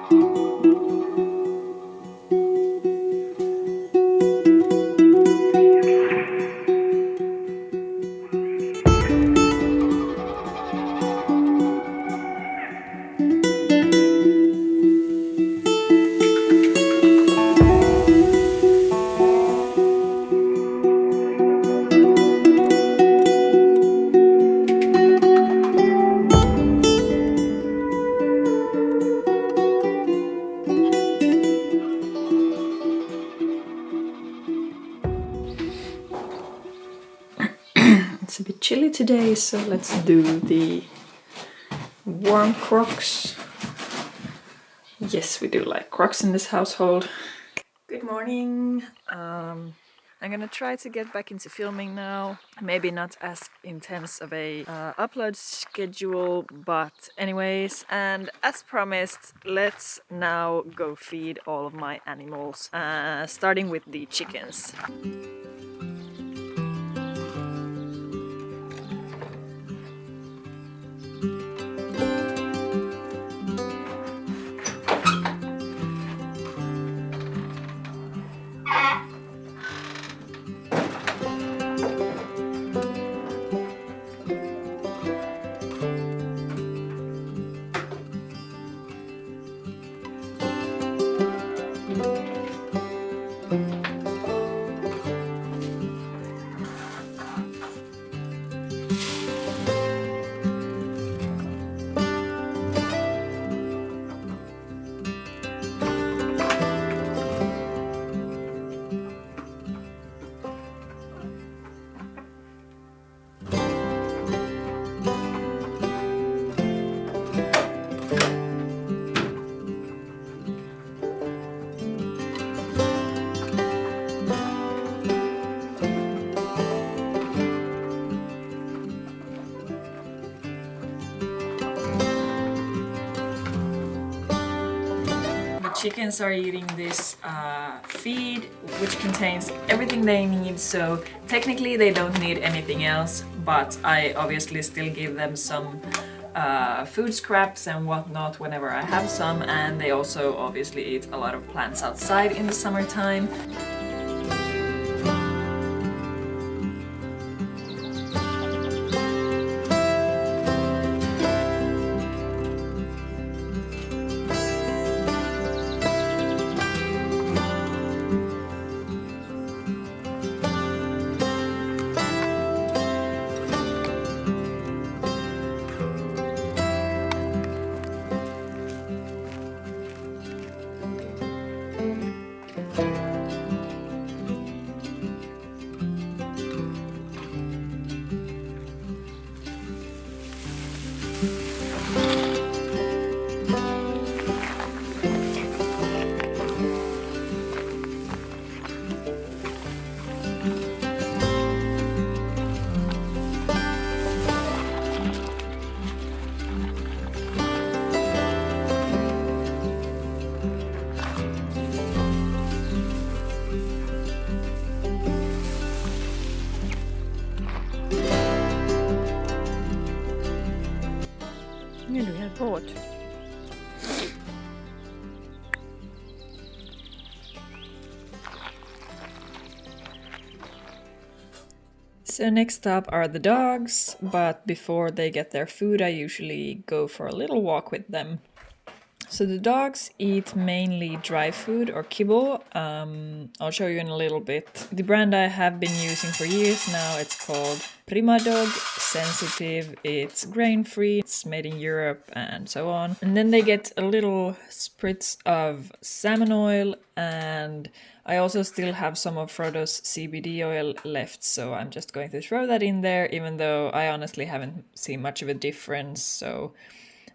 It's a bit chilly today, so let's do the warm Crocs. Yes, we do like Crocs in this household. Good morning. I'm gonna try to get back into filming now. Maybe not as intense of a upload schedule, but anyways, and as promised, let's now go feed all of my animals, starting with the chickens. Chickens are eating this feed, which contains everything they need, so technically they don't need anything else, but I obviously still give them some food scraps and whatnot whenever I have some, and they also obviously eat a lot of plants outside in the summertime. Nu är du helt våt. So next up are the dogs, but before they get their food I usually go for a little walk with them. So the dogs eat mainly dry food or kibble. I'll show you in a little bit. The brand I have been using for years now, it's called Primadog Sensitive. It's grain-free, it's made in Europe and so on. And then they get a little spritz of salmon oil, and I also still have some of Frodo's CBD oil left, so I'm just going to throw that in there, even though I honestly haven't seen much of a difference, so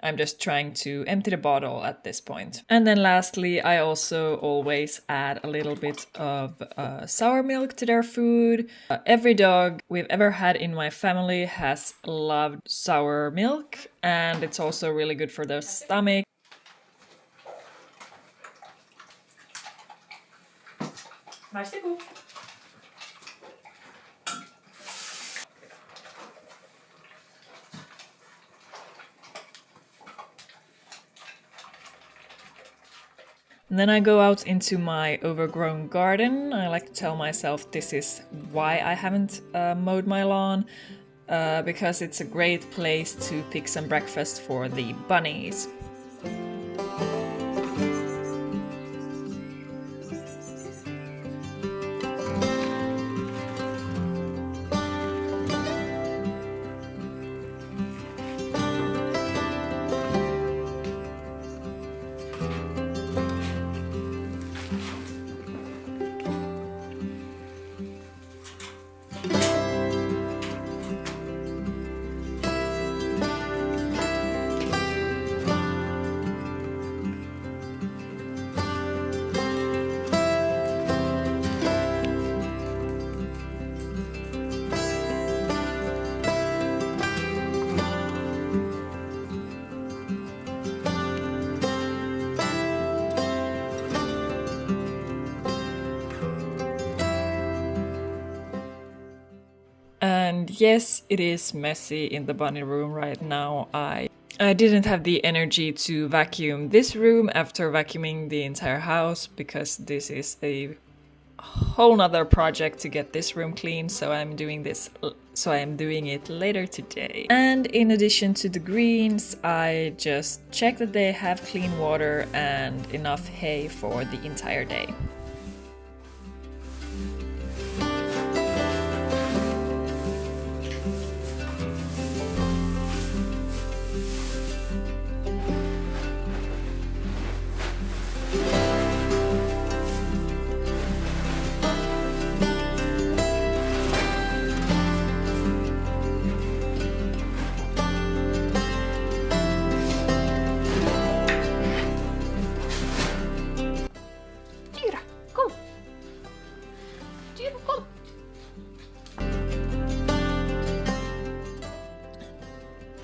I'm just trying to empty the bottle at this point. And then lastly, I also always add a little bit of sour milk to their food. Every dog we've ever had in my family has loved sour milk, and it's also really good for their stomach. Varsågod. And then I go out into my overgrown garden. I like to tell myself this is why I haven't mowed my lawn, because it's a great place to pick some breakfast for the bunnies. And yes, it is messy in the bunny room right now. I didn't have the energy to vacuum this room after vacuuming the entire house, because this is a whole nother project to get this room clean, so I am doing it later today. And in addition to the greens, I just check that they have clean water and enough hay for the entire day.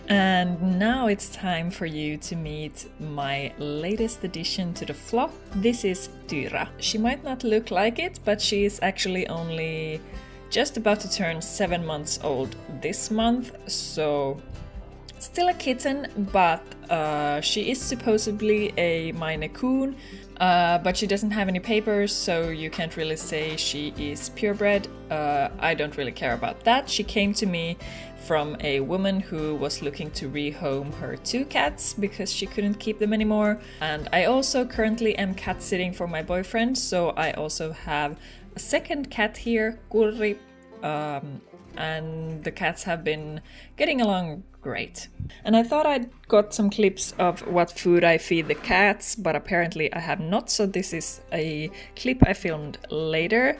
And now it's time for you to meet my latest addition to the flock. This is Tyra. She might not look like it, but she is actually only just about to turn 7 months old this month, so still a kitten, but she is supposedly a Maine Coon, but she doesn't have any papers, so you can't really say she is purebred. I don't really care about that. She came to me from a woman who was looking to rehome her 2 cats because she couldn't keep them anymore. And I also currently am cat sitting for my boyfriend, so I also have a second cat here, Kurri, and the cats have been getting along great. And I thought I'd got some clips of what food I feed the cats, but apparently I have not, so this is a clip I filmed later.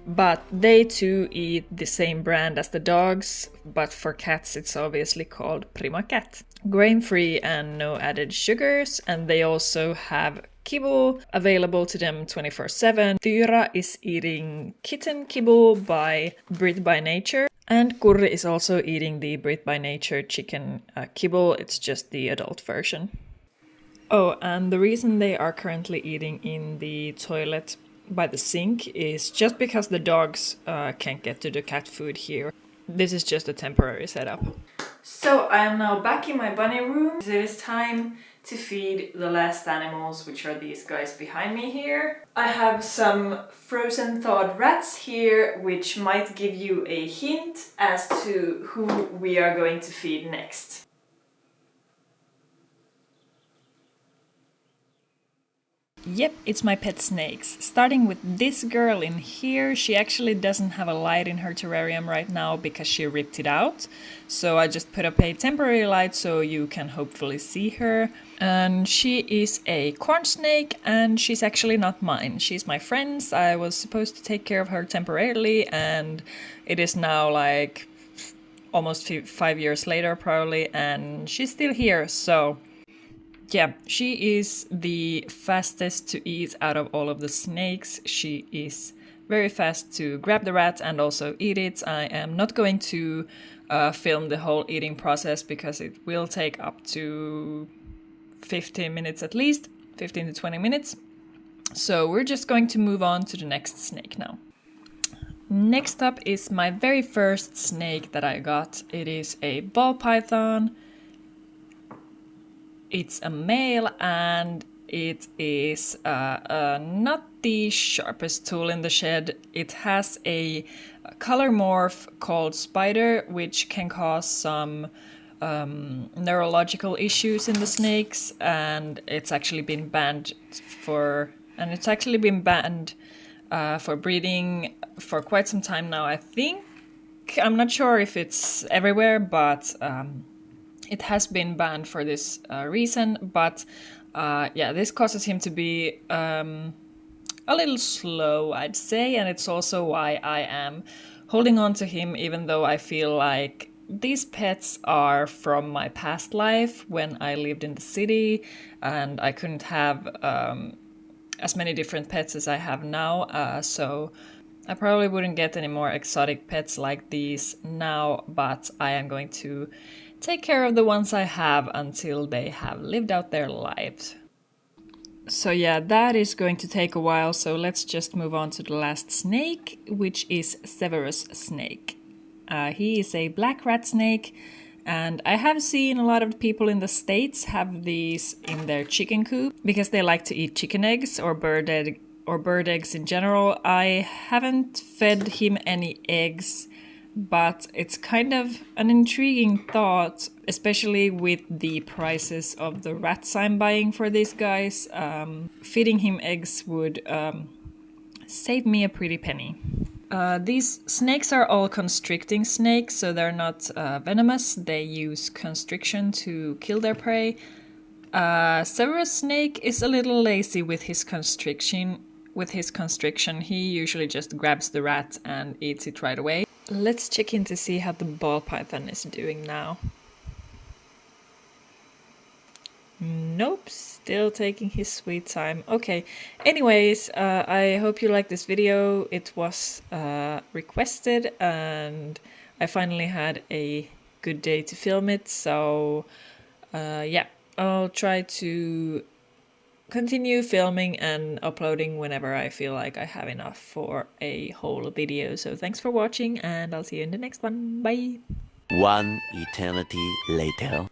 But they too eat the same brand as the dogs, but for cats it's obviously called Prima Cat. Grain-free and no added sugars, and they also have kibble available to them 24/7. Tyra is eating kitten kibble by Brit by Nature, and Kurri is also eating the Brit by Nature chicken kibble. It's just the adult version. Oh, and the reason they are currently eating in the toilet by the sink is just because the dogs can't get to the cat food here. This is just a temporary setup. So I am now back in my bunny room. It is time to feed the last animals, which are these guys behind me here. I have some frozen thawed rats here, which might give you a hint as to who we are going to feed next. Yep, it's my pet snakes. Starting with this girl in here, she actually doesn't have a light in her terrarium right now because she ripped it out. So I just put up a temporary light so you can hopefully see her. And she is a corn snake, and she's actually not mine. She's my friend's. I was supposed to take care of her temporarily, and it is now like almost 5 years later probably, and she's still here, so yeah, she is the fastest to eat out of all of the snakes. She is very fast to grab the rat and also eat it. I am not going to film the whole eating process because it will take up to 15 minutes at least, 15 to 20 minutes. So we're just going to move on to the next snake now. Next up is my very first snake that I got. It is a ball python. It's a male, and It is not the sharpest tool in the shed. It has a color morph called Spider, which can cause some neurological issues in the snakes, and it's actually been banned for for breeding for quite some time now. I think, I'm not sure if it's everywhere, but it has been banned for this reason. But yeah, this causes him to be a little slow, I'd say, and it's also why I am holding on to him, even though I feel like these pets are from my past life when I lived in the city and I couldn't have as many different pets as I have now. So I probably wouldn't get any more exotic pets like these now, but I am going to take care of the ones I have until they have lived out their lives. So yeah, that is going to take a while, so let's just move on to the last snake, which is Severus snake. He is a black rat snake, and I have seen a lot of people in the States have these in their chicken coop because they like to eat chicken eggs or bird eggs in general. I haven't fed him any eggs, but it's kind of an intriguing thought, especially with the prices of the rats I'm buying for these guys. Feeding him eggs would save me a pretty penny. These snakes are all constricting snakes, so they're not venomous. They use constriction to kill their prey. Severus snake is a little lazy with his constriction. He usually just grabs the rat and eats it right away. Let's check in to see how the ball python is doing now. Nope, still taking his sweet time. Okay, anyways, I hope you liked this video. It was requested and I finally had a good day to film it, so yeah, I'll try to continue filming and uploading whenever I feel like I have enough for a whole video. So thanks for watching and I'll see you in the next one. Bye! One eternity later.